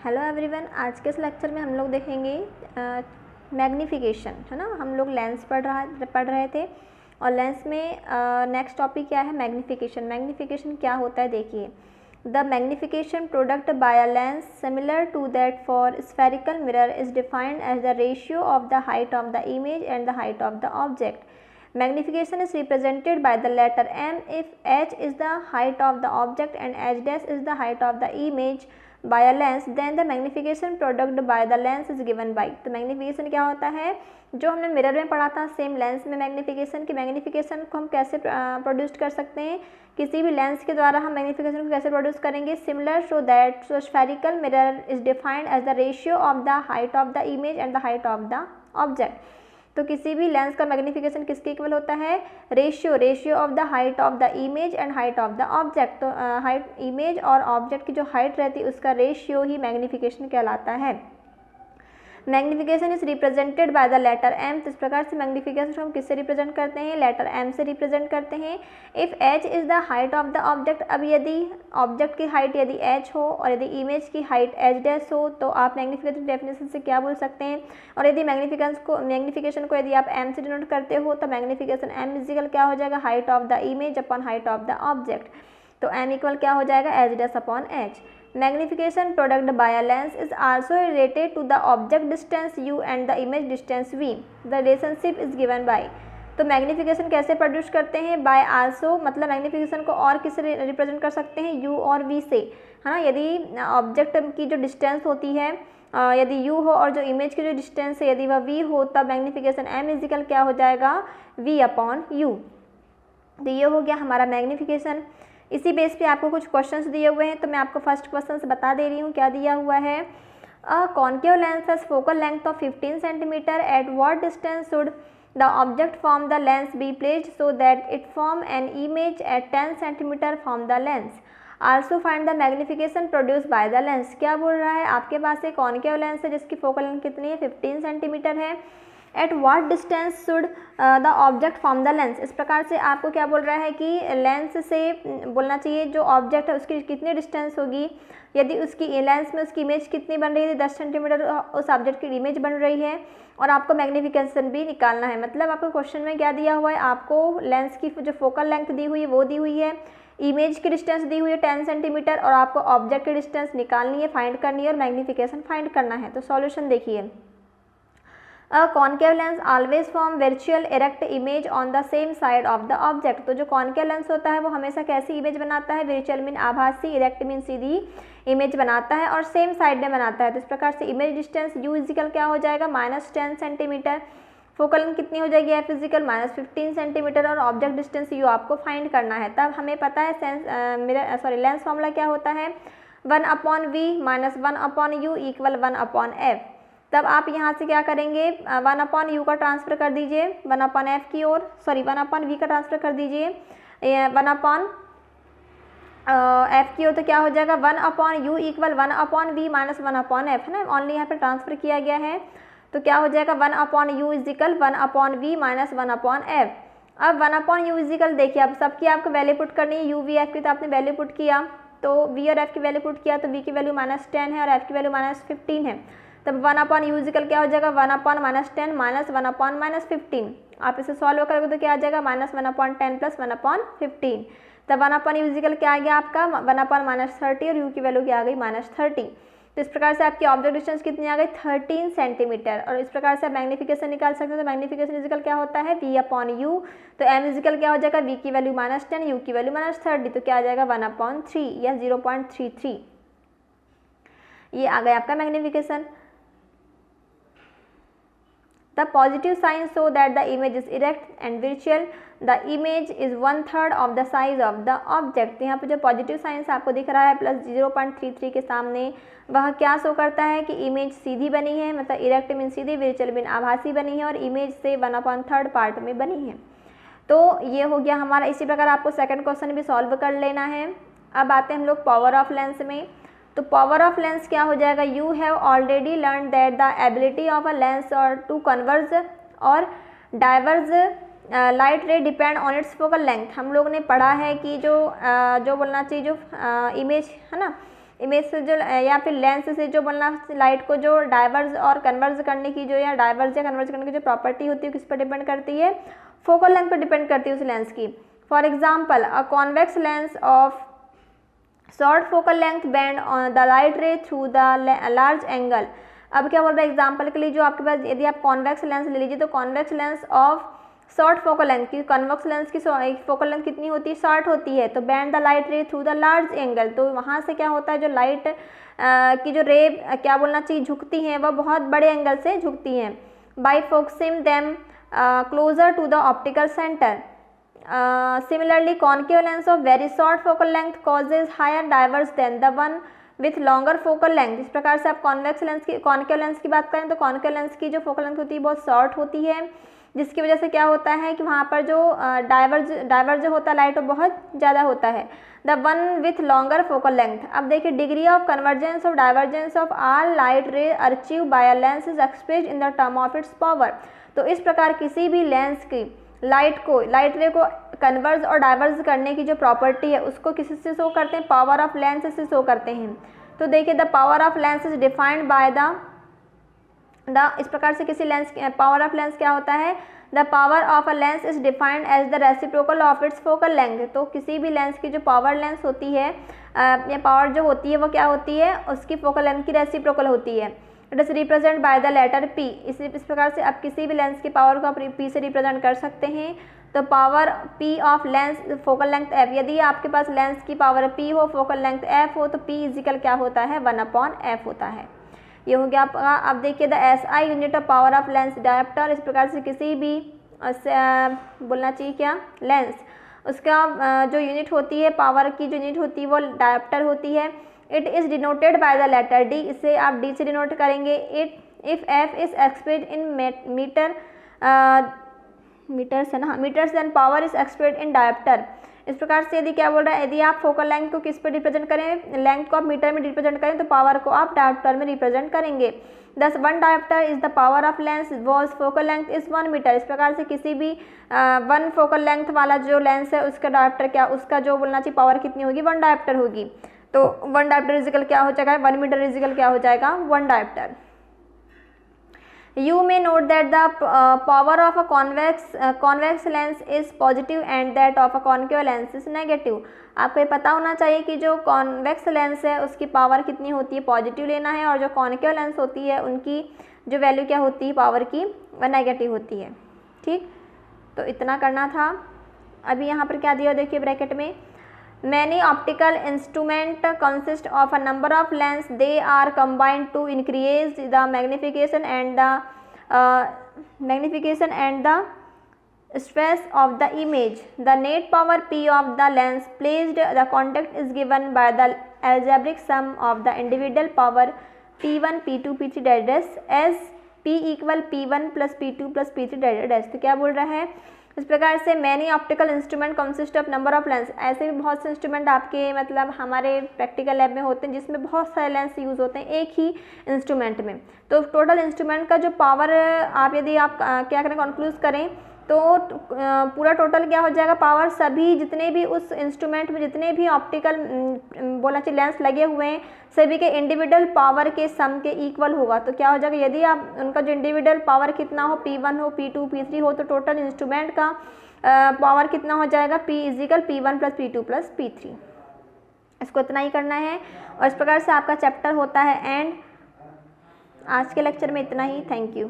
Hello everyone, आज के इस लेक्चर में हम लोग देखेंगे मैग्नीफिकेशन, है ना। हम लोग लेंस पढ़ रहे थे और लेंस में नेक्स्ट टॉपिक क्या है, मैग्नीफिकेशन। मैग्नीफिकेशन क्या होता है देखिए, the magnification product by a lens similar to that for spherical mirror is defined as the ratio of the height of the image and the height of the object. Magnification is represented by the letter M if h is the height of the object and h dash is the height of the image by a lens, then the magnification product by the lens is given by. तो magnification क्या होता है, जो हमने mirror में पढ़ा था same lens में मैग्नीफिकेशन की। मैग्नीफिकेशन को हम कैसे प्रोड्यूस कर सकते हैं, किसी भी लेंस के द्वारा हम मैग्नीफिकेशन को कैसे प्रोड्यूस करेंगे, similar so that so spherical mirror is defined as the ratio of the height of the image and the height of the object. तो किसी भी लेंस का मैग्नीफिकेशन किसके इक्वल होता है, ratio of the height of the image and height of the object. तो height image और object की जो हाइट रहती है उसका रेशियो ही मैग्नीफिकेशन कहलाता है. Magnification is represented by the letter M. तो इस प्रकार से मैग्नीफिकेशन हम किससे रिप्रेजेंट करते हैं, लेटर एम से रिप्रेजेंट करते हैं. If H is the height of the object, अब यदि ऑब्जेक्ट की हाइट यदि एच हो और यदि इमेज की हाइट एच डैश हो तो आप मैग्नीफिकेशन डेफिनेशन से क्या बोल सकते हैं. और यदि मैग्नीफिकेशन को यदि आप एम से डिनोट करते हो तो मैग्नीफिकेशन एम इजिकल क्या हो जाएगा, height of the image upon height of the object. तो एम इक्वल क्या हो जाएगा, H dash upon H. Magnification product by a lens is also related to the object distance u and the image distance v. The relationship is given by. तो magnification कैसे produce करते हैं, bye also, मतलब magnification को और किससे represent कर सकते हैं, u और v से, है ना. यदि ऑब्जेक्ट की जो डिस्टेंस होती है, यदि u हो और जो इमेज की जो डिस्टेंस है यदि वह v हो, तब मैग्नीफिकेशन m इजिकल क्या हो जाएगा, v अपॉन u. तो ये हो गया हमारा मैग्नीफिकेशन. इसी बेस पे आपको कुछ क्वेश्चंस दिए हुए हैं, तो मैं आपको फर्स्ट क्वेश्चन से बता दे रही हूँ क्या दिया हुआ है. A concave lens has focal length of 15 centimetre. At what distance should the object from the lens be placed so that it form an image at 10 centimetre from the lens. Also find the magnification produce by the lens. क्या बोल रहा है, आपके पास एक concave lens है जिसकी focal length कितनी है, 15 सेंटीमीटर है. At what distance should the object from the lens. इस प्रकार से आपको क्या बोल रहा है कि लेंस से बोलना चाहिए जो ऑब्जेक्ट है उसकी कितनी डिस्टेंस होगी. यदि उसकी लेंस में उसकी इमेज कितनी बन रही है, 10 सेंटीमीटर उस ऑब्जेक्ट की इमेज बन रही है, और आपको मैग्नीफिकेशन भी निकालना है. मतलब आपको क्वेश्चन में क्या दिया हुआ है, आपको लेंस की जो फोकल लेंथ दी हुई है वो दी हुई है, इमेज की डिस्टेंस दी हुई है 10 सेंटीमीटर, और आपको ऑब्जेक्ट की डिस्टेंस निकालनी है, फाइंड करनी है और मैग्नीफिकेशन फाइंड करना है. तो सॉल्यूशन देखिए, A concave lens always form virtual erect image on the same side of the object. तो जो concave lens होता है वो हमेशा कैसी इमेज बनाता है, virtual मीन आभासी, erect मीन सीधी इमेज बनाता है और सेम साइड में बनाता है. तो इस प्रकार से इमेज डिस्टेंस u इजिकल क्या हो जाएगा, -10 सेंटीमीटर. फोकल लेंथ कितनी हो जाएगी, f इजिकल -15 सेंटीमीटर, और ऑब्जेक्ट डिस्टेंस u आपको फाइंड करना है. तब हमें पता है लेंस फॉर्मूला क्या होता है, 1/v minus 1/u equal 1/f. तब आप यहाँ से क्या करेंगे, 1/u का ट्रांसफ़र कर दीजिए 1/f की ओर, 1/v का ट्रांसफ़र कर दीजिए 1/f की ओर. तो क्या हो जाएगा, 1/u equal 1/v minus 1/f, है ना. ऑनली यहाँ पे ट्रांसफ़र किया गया है. तो क्या हो जाएगा, 1/u is equal 1/v minus 1/f. अब 1/u इजिकल देखिए, अब सबकी आपको वैल्यू पुट करनी है. u v f की तो आपने वैल्यू पुट किया, तो v और f की वैल्यू पुट किया, तो v की वैल्यू -10 है और f की वैल्यू -15 है. तब 1/u इजिकल क्या हो जाएगा, 1/-10 माइनस 1/-15. आप इसे सॉल्व करोगे तो क्या आ जाएगा, -1/10 प्लस 1/15. तब 1/u इजिकल क्या आ गया आपका, 1/-30, और u की वैल्यू क्या आ गई, -30. तो इस प्रकार से आपकी ऑब्जेक्ट डिस्टेंस कितनी आ गई, 13 सेंटीमीटर. और इस प्रकार से आप मैग्नीफिकेशन निकाल सकते हो. तो मैग्नीफिकेशन इजिकल क्या होता है, v/u. तो m इजिकल क्या हो जाएगा, v की वैल्यू -10, u की वैल्यू -30. तो क्या आ जाएगा, 1/3 या 0.33. ये आ गया आपका magnification. The positive sign show that the image is erect and virtual. The image is 1/3 of the size of the object. यहाँ पे जो पॉजिटिव साइंस आपको दिख रहा है प्लस 0.33 के सामने, वह क्या शो करता है कि इमेज सीधी बनी है, मतलब इरेक्ट मीन सीधी, विर्चुअल मीन आभासी बनी है, और इमेज से 1/3 पार्ट में बनी है. तो ये हो गया हमारा. इसी प्रकार आपको सेकंड क्वेश्चन भी सॉल्व कर लेना है. अब आते हैं हम लोग पावर ऑफ लेंस में. तो पावर ऑफ लेंस क्या हो जाएगा, you have already learn that the ability of a lens और टू कन्वर्ज और डाइवर्ज लाइट रे depend on it's focal length. हम लोग ने पढ़ा है कि जो बोलना चाहिए जो इमेज है ना, इमेज से जो या फिर लेंस से जो बोलना लाइट को जो डाइवर्ज और कन्वर्ज करने की जो या डाइवर्ज या कन्वर्ज करने की जो प्रॉपर्टी होती है किस पर डिपेंड करती है, फोकल लेंथ पर डिपेंड करती है उस लेंस की। For example a convex lens of short focal length band on the light रे थ्रू द लार्ज एंगल। अब क्या बोल रहा है एग्जाम्पल के लिए, जो आपके पास यदि आप कॉन्वेक्स लेंस ले लीजिए तो convex lens of short focal length की, कॉन्वेक्स लेंस की फोकल लेंथ कितनी होती है, शॉर्ट होती है, तो बैंड द लाइट रे थ्रू द लार्ज एंगल, तो वहाँ से क्या होता है जो लाइट की जो रे क्या बोलना चाहिए झुकती हैं वह बहुत बड़े एंगल से झुकती हैं। By focusing them closer to the optical centre. Similarly, concave lens of very short focal length causes higher diverge than the one with longer focal length। इस प्रकार से आप कॉन्वेक्स लेंस की, कॉन्केव लेंस की बात करें तो कॉन्केव लेंस की जो फोकल लेंथ होती है बहुत शॉर्ट होती है, जिसकी वजह से क्या होता है कि वहाँ पर जो डाइवर्ज होता है लाइट वो बहुत ज़्यादा होता है। The one with longer focal length. अब देखिए degree of convergence of divergence of all light रे achieve by a lens is expressed in the term of its power. तो इस प्रकार किसी भी लेंस की लाइट रे को कन्वर्ज और डाइवर्ज करने की जो प्रॉपर्टी है उसको किसी से शो करते हैं, पावर ऑफ लेंस से शो करते हैं। तो देखिए the power of lens is defined by the इस प्रकार से किसी लेंस पावर ऑफ लेंस क्या होता है, the power of a lens is defined as the reciprocal of its focal length. तो किसी भी लेंस की जो पावर लेंस होती है या पावर जो होती है वो क्या होती है, उसकी फोकल लेंथ की रेसिप्रोकल होती है। It is represent by the letter P. इस प्रकार से आप किसी भी लेंस की पावर को आप पी से रिप्रेजेंट कर सकते हैं। तो power P of lens focal length F, यदि आपके पास लेंस की पावर पी हो फोकल लेंथ एफ हो तो पी इजिकल क्या होता है 1/f होता है। ये हो गया आपका। अब देखिए the SI unit of power of lens dioptre. इस प्रकार से किसी भी बोलना चाहिए क्या लेंस, उसका जो यूनिट होती है पावर की जो यूनिट होती है वो डायोप्टर होती है। It is denoted by the letter D. इसे आप डी से डिनोट करेंगे। If F is expressed in metres है ना, metres then power is expressed in dioptre. इस प्रकार से यदि क्या बोल रहा है, यदि आप फोकल लेंथ को किस पे रिप्रेजेंट करें, लेंथ को आप मीटर में रिप्रेजेंट करें तो पावर को आप डायोप्टर में रिप्रेजेंट करेंगे। Thus 1 dioptre is the power of lens was focal length is 1 metre. इस प्रकार से किसी भी 1 फोकल लेंथ वाला जो लेंस है उसका डायोप्टर क्या, उसका जो बोलना चाहिए पावर कितनी होगी 1 डायोप्टर होगी। तो 1 डायोप्टर इजिकल क्या हो जाएगा 1 मीटर इजिकल क्या हो जाएगा 1 dioptre. You may note that the power of a convex lens is positive and that of a concave lens is negative। आपको ये पता होना चाहिए कि जो कॉन्वेक्स लेंस है उसकी पावर कितनी होती है, पॉजिटिव लेना है, और जो कॉन्केव लेंस होती है उनकी जो वैल्यू क्या होती है पावर की वह नेगेटिव होती है। ठीक, तो इतना करना था। अभी यहाँ पर क्या दिया देखिए ब्रैकेट में, Many optical instruments consist of a number of lenses. They are combined to increase the magnification and the stress of the image. The net power P of the lens placed the contact is given by the algebraic sum of the individual power P1, P2, P3 dash as P equal P1 plus P2 plus P3 dash। तो क्या बोल रहा है इस प्रकार से many optical instrument consist of number of lens. ऐसे भी बहुत से इंस्ट्रूमेंट आपके मतलब हमारे प्रैक्टिकल लैब में होते हैं जिसमें बहुत सारे लेंस यूज़ होते हैं एक ही इंस्ट्रूमेंट में। तो टोटल इंस्ट्रूमेंट का जो पावर आप यदि आप क्या करें कंक्लूड करें तो पूरा टोटल क्या हो जाएगा पावर, सभी जितने भी उस इंस्ट्रूमेंट में जितने भी ऑप्टिकल बोलना चाहिए लेंस लगे हुए हैं सभी के इंडिविजुअल पावर के सम के इक्वल होगा। तो क्या हो जाएगा यदि आप उनका जो इंडिविजुअल पावर कितना हो P1 हो P2 P3 हो तो टोटल इंस्ट्रूमेंट का पावर कितना हो जाएगा P is equal P1 plus P2 plus P3। इसको इतना ही करना है और इस प्रकार से आपका चैप्टर होता है एंड। आज के लेक्चर में इतना ही। Thank you.